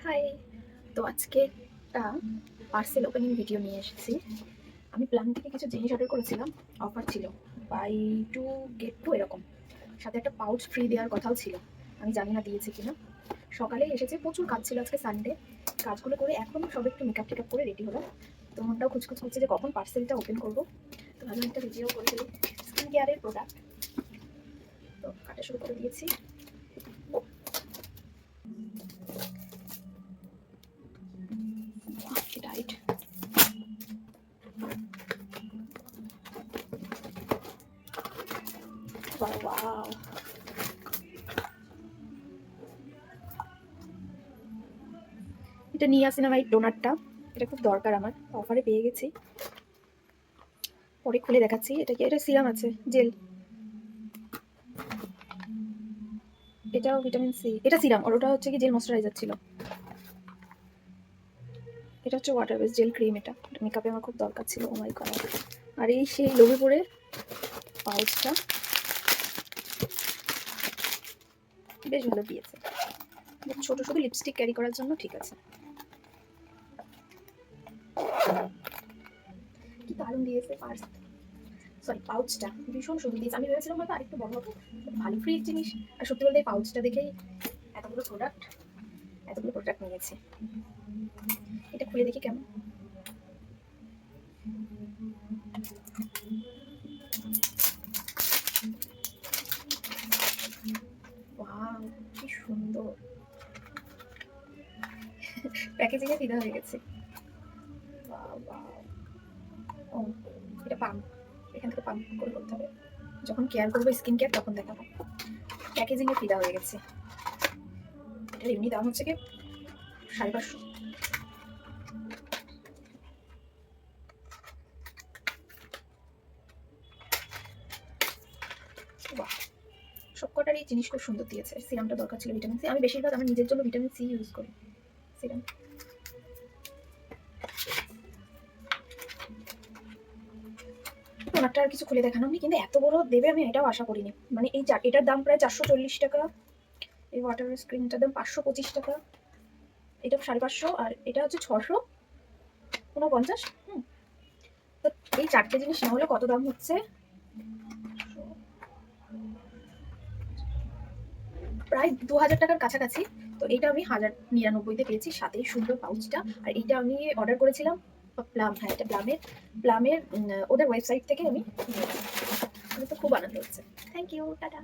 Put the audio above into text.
High. তো আজকে একটা পার্সেল ওপেনিং ভিডিও নিয়ে এসেছি। আমি প্ল্যান থেকে কিছু জিনিস অর্ডার করেছিলাম, অফার ছিল বাই টু গেট টু এরকম, সাথে একটা পাউচ ফ্রি দেওয়ার কথাও ছিল। আমি জানি না দিয়েছে কিনা। সকালে এসেছে, প্রচুর কাজ ছিল, আজকে সানডে। কাজগুলো করে এখন সব একটু মেকআপ টেকআপ করে রেডি হলো। তো মনটাও খুচখুচ করছে যে কখন পার্সেলটা ওপেন করবো। তো ভালো একটা ভিডিও করে ফেলি। স্কিন কেয়ারের প্রোডাক্ট। তো কাটা শুরু করে দিয়েছি। রাইট। ওয়াও, এটা নিয়াসিনামাইড ডোনাটটা। এটা খুব দরকার, আমার অফারে পেয়ে গেছি। পরে খুলে দেখাচ্ছি। এটা কি? এটা সিরাম আছে, জেল। এটাও ভিটামিন সি। এটা সিরাম, আর ওটা হচ্ছে কি জেল ময়শ্চারাইজার ছিল। এটা হচ্ছে ওয়াটার বেস জেল ক্রিম। এটা মেকআপে আমার খুব দরকার ছিল। ও মাই গড। আর এই সেই লোভে পড়ে পাউচটা বেশ ভালো দিয়েছে। ছোট ছোট লিপস্টিক ক্যারি করার জন্য ঠিক আছে। কি দারুণ দিয়েছে পার্স, সরি পাউচটা ভীষণ সুন্দর দিয়েছে। আমি ভেবেছিলাম হয়তো আরেকটু বড় হবে, ভালো ফ্রি জিনিস। আর সত্যি বলতে এই পাউচটা দেখেই এতগুলো প্রোডাক্ট নিয়েছি। এটা খুলে দেখি কেমন। ওয়াও, কি সুন্দর প্যাকেজিংয়ে ফিদা হয়ে গেছে। Wow wow. ও, এটা পাম্প, এখান থেকে পাম্প করে করতে হবে। যখন কেয়ার করবো স্কিন কেয়ার তখন দেখাবো। প্যাকেজিংয়ে ফিদা হয়ে গেছে। এটার এমনি দাম হচ্ছে কি 550। বাহ, সবকটারই জিনিস খুব সুন্দর দিয়েছে। সিরামটা দরকার ছিল ভিটামিন সি। আমি বেশিরভাগ আমার নিজের জন্য ভিটামিন সি ইউজ করি সিরাম। প্রোডাক্টটা আর কিছু খুলে দেখানো হয়নি, কিন্তু এত বড় দেবে আমি এটাও আশা করিনি। মানে এই এটার দাম প্রায় 440 টাকা। এই ওয়াটার স্ক্রিনটার দাম 525 টাকা। এটা 550, আর এটা হচ্ছে 649। তো এই চারটে জিনিস না হলে কত দাম হচ্ছে? প্রায় 2000 টাকার কাছাকাছি। তো এটা আমি 1099-তে পেয়েছি, সাথেই সুন্দর পাউচটা। আর এটা আমি অর্ডার করেছিলাম প্লাম। হ্যাঁ, এটা প্লামের ওদের ওয়েবসাইট থেকে আমি নিয়েছি। আমার তো খুব আনন্দ হচ্ছে। Thank you, tata.